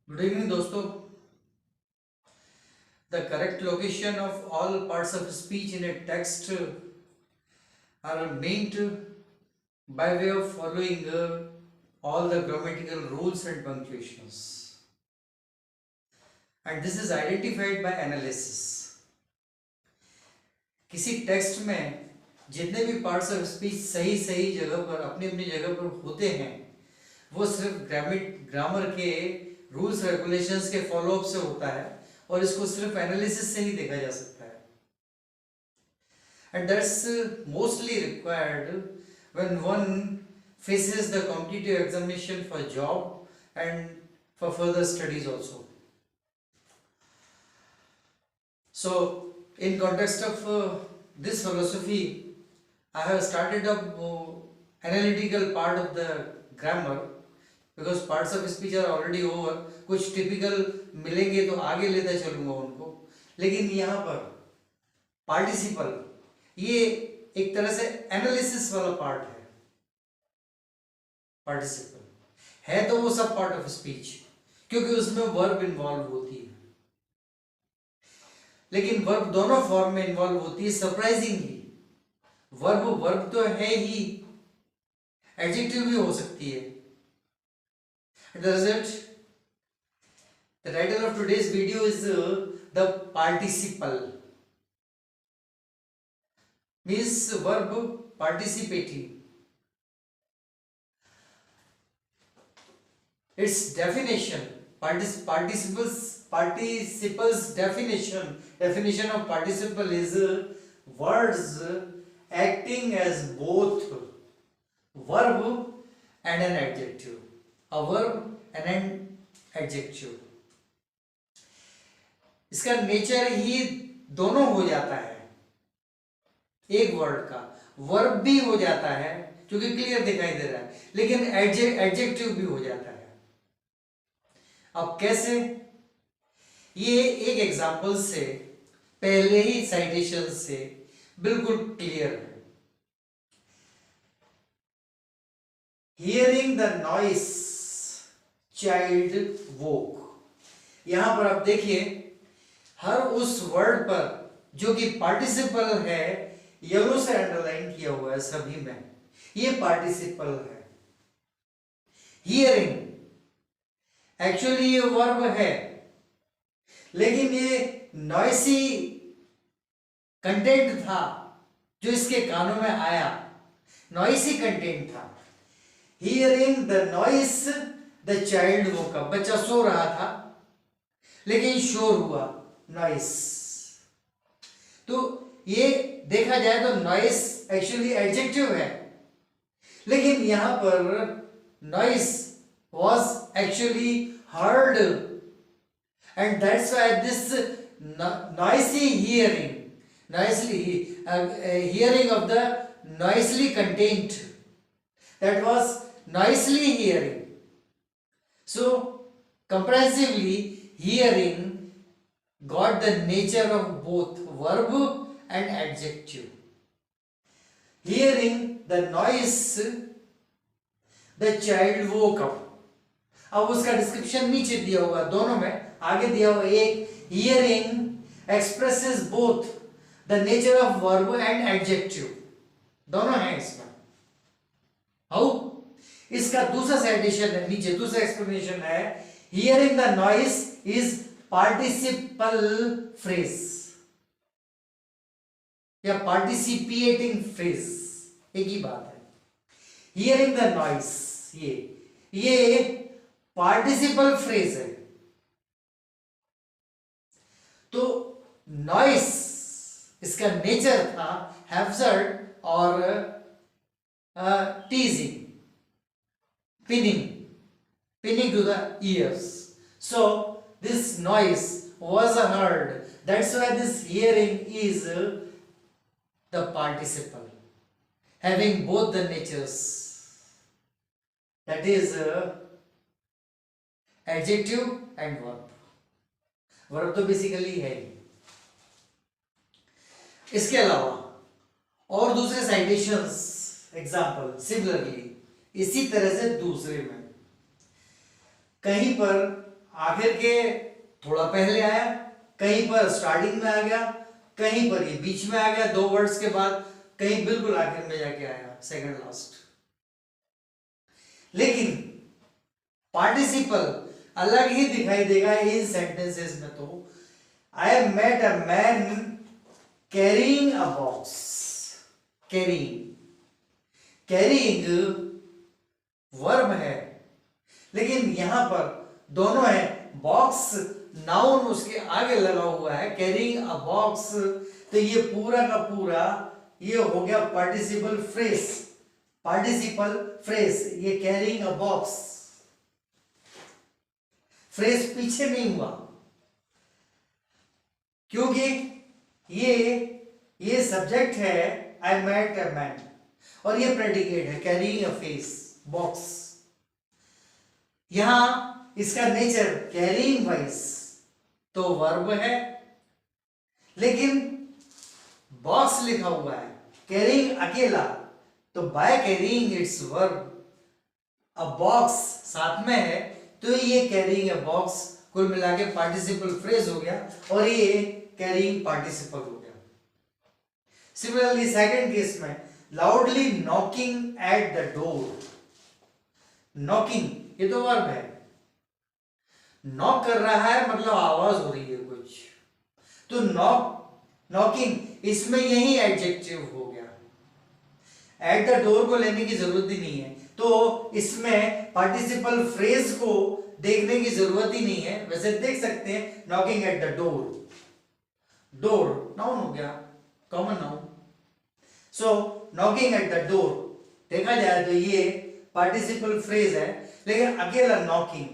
Good evening दोस्तों. The correct location of all parts of speech in a text are meant by way of following all the grammatical rules and punctuations. And this is identified by analysis. किसी text में जितने भी parts of speech सही सही जगह पर अपनी अपनी जगह पर होते हैं वो सिर्फ ग्रामर के रूल्स रेगुलेशंस के फॉलोअप से होता है और इसको सिर्फ एनालिसिस से ही देखा जा सकता है. And that's mostly required when one faces the competitive examination for job and for further studies also. So in context of this philosophy, I have started up analytical part of the grammar because parts of speech are already over. कुछ typical मिलेंगे तो आगे लेता चलूँगा उनको, लेकिन यहाँ पर participle ये एक तरह से analysis वाला part है. पार्टिसिपल है तो वो सब पार्ट ऑफ स्पीच क्योंकि उसमें वर्ब इन्वॉल्व होती है, लेकिन वर्ब दोनों फॉर्म में इन्वॉल्व होती है. सरप्राइजिंगली वर्ब तो है ही, एडजेक्टिव भी हो सकती है. The title of today's video is the participle, means verb participating. Its definition, participles definition of participle is words acting as both verb and an adjective. A verb and an adjective. इसका nature ही दोनों हो जाता है. एक word का verb भी हो जाता है क्योंकि क्लियर दिखाई दे रहा है, लेकिन एडजेक्टिव भी हो जाता है. अब कैसे, ये एक एग्जाम्पल से पहले ही साइटेशन से बिल्कुल क्लियर है. हियरिंग द नॉइस चाइल्ड वोक. यहां पर आप देखिए हर उस वर्ड पर जो कि पार्टिसिपल है येलो से अंडरलाइन किया हुआ है सभी में, ये पार्टिसिपल है. हियरिंग एक्चुअली ये वर्ब है, लेकिन ये नॉइसी कंटेंट था जो इसके कानों में आया, नॉइसी कंटेंट था. Hearing the noise the child woke up. बच्चा सो रहा था लेकिन शोर हुआ, नॉइस. तो ये देखा जाए तो नॉइस एक्चुअली एडजेक्टिव है, लेकिन यहां पर noise was actually heard, and that's why this noisy hearing of the noisily content, that was noisily hearing. So comprehensively hearing got the nature of both verb and adjective. Hearing the noise the child woke up. अब उसका description नीचे दिया हुआ दोनों में, आगे दिया हुआ एक hearing expresses both the nature of verb and adjective, दोनों हैं इसमें. हाउ, इसका दूसरा साइटेशन है नीचे, दूसरा एक्सप्लेनेशन है hearing the noise is participle phrase या पार्टिसिपेटिंग फ्रेज, एक ही बात है. हियरिंग द नॉइस ये पार्टिसिपल फ्रेज है. तो नॉइस इसका नेचर था हैज़र्ड और टीजिंग, pinning to the ears. So this noise was heard. That's why this hearing is the participle having both the natures, that is adjective and verb. Verb तो basically है ही. इसके अलावा और दूसरे साइटेशंस एग्जाम्पल सिमिलरली इसी तरह से दूसरे में कहीं पर आखिर के थोड़ा पहले आया, कहीं पर स्टार्टिंग में आ गया, कहीं पर ये बीच में आ गया 2 वर्ड्स के बाद, कहीं बिल्कुल आखिर में जाके आया सेकंड लास्ट। लेकिन पार्टिसिपल अलग ही दिखाई देगा इन सेंटेंसेस में। तो I met a man carrying a box. Carrying verb है, लेकिन यहां पर दोनों है। बॉक्स नाउन उसके आगे लगा हुआ है, कैरिंग अ बॉक्स, तो ये पूरा का पूरा ये हो गया पार्टिसिपल फ्रेज। ये कैरिंग अ बॉक्स फ्रेज पीछे नहीं हुआ, क्योंकि ये सब्जेक्ट है आई मेट अ मैन, और ये प्रेडिकेट है कैरिंग अ बॉक्स। यहां इसका नेचर कैरिंग वाइज तो वर्ब है, लेकिन बॉक्स लिखा हुआ है कैरिंग अकेला, तो बाय कैरिंग इट्स वर्ब। अब बॉक्स साथ में है तो ये कैरिंग अ बॉक्स कुल मिला के पार्टिसिपल फ्रेज हो गया, और ये कैरिंग पार्टिसिपल हो गया। सिमिलरली सेकंड केस में loudly knocking at the door. Knocking ये तो वर्ब है, नॉक कर रहा है मतलब आवाज हो रही है कुछ, तो नॉकिंग इसमें यही एडजेक्टिव हो गया। एट द डोर को लेने की जरूरत ही नहीं है, तो इसमें पार्टिसिपल फ्रेज को देखने की जरूरत ही नहीं है। वैसे देख सकते हैं knocking at the door noun हो गया, common noun. So knocking at the door देखा जाए तो ये पार्टिसिपल फ्रेज है, लेकिन अकेला knocking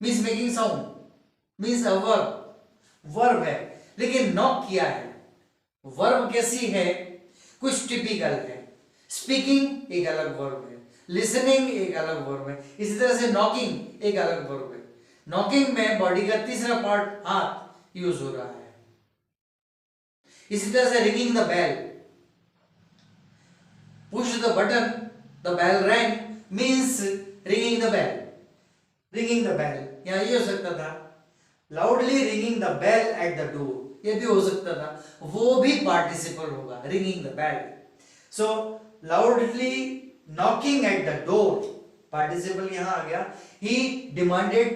means making sound, means a verb है, लेकिन नॉक किया है। वर्ब कैसी है, कुछ टिपिकल है। स्पीकिंग एक अलग वर्ब है, लिसनिंग एक अलग वर्ब है, इसी तरह से नॉकिंग एक अलग वर्ब है। नॉकिंग में बॉडी का तीसरा पार्ट हाथ यूज हो रहा है। इसी तरह से ringing the bell, push the button the bell rang, means ringing the bell. यहां ये हो सकता था loudly ringing the bell at the door, ये भी हो सकता था, वो भी पार्टिसिपल होगा ringing the bell. So loudly knocking at the door participle यहां आ गया। ही डिमांडेड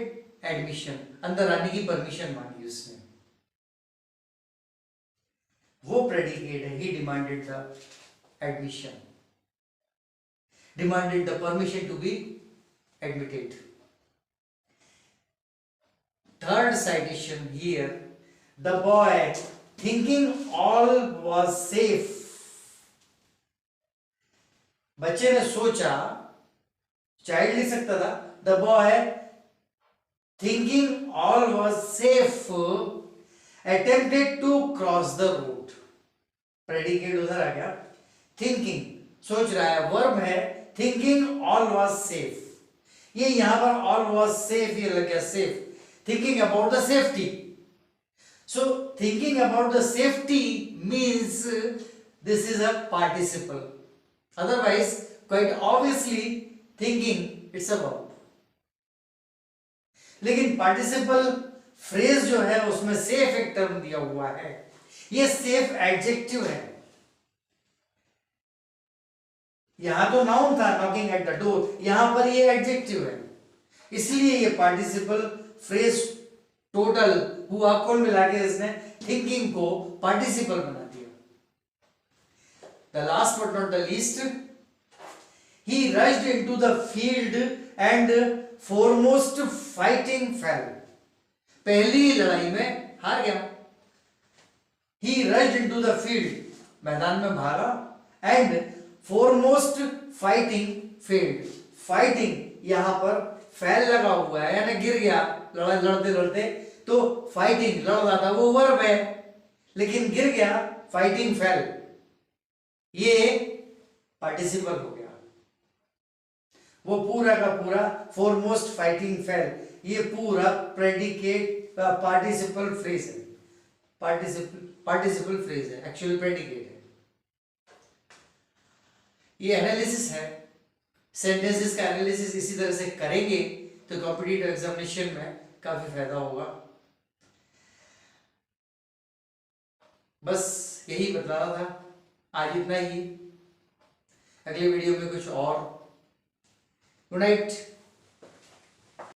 एडमिशन, अंदर आने की परमिशन मांगी उसने, वो प्रेडिकेट है। He demanded the admission, demanded the permission to be admitted. Third citation here, the boy thinking all was safe। बच्चे ने सोचा, चाइल्ड लिख सकता था, the boy thinking all was safe attempted to cross the road। Predicate उधर आ गया, thinking सोच रहा है, वर्ब है thinking all was safe। ये यहां पर all was safe ये लग गया safe, thinking about the safety। So thinking about the safety means this is a participle, otherwise quite obviously thinking it's a verb। लेकिन पार्टिसिपल फ्रेज जो है उसमें सेफ एक टर्म दिया हुआ है, ये सेफ एडजेक्टिव है। यहां तो नाउन था नॉकिंग एट द डोर, यहां पर ये एडजेक्टिव है, इसलिए ये पार्टिसिपल फ्रेज टोटल हुआ, कुल मिला के इसने थिंकिंग को पार्टिसिपल बना दिया। The last but not the least, he rushed into the field and foremost fighting fail. पहली लड़ाई में हार गया। He rushed into the field, मैदान में भागा, and foremost fighting failed. Fighting यहां पर फेल लगा हुआ है, यानी गिर गया लड़ते लड़ते, तो फाइटिंग लड़ रहा था वो वर्ब है, लेकिन गिर गया फाइटिंग फेल, ये पार्टिसिपल हो गया। वो पूरा का पूरा फोरमोस्ट फाइटिंग फेल, ये पूरा प्रेडिकेट पार्टिसिपल फ्रेज है, पार्टिसिपल फ्रेज है, एक्चुअली प्रेडिकेट है। ये एनालिसिस है, सेंटेंसेस का एनालिसिस इसी तरह से करेंगे तो कॉम्पिटिटिव एग्जामिनेशन में काफी फायदा होगा। बस यही बतलाना था, आज इतना ही। अगले वीडियो में कुछ और। Good night.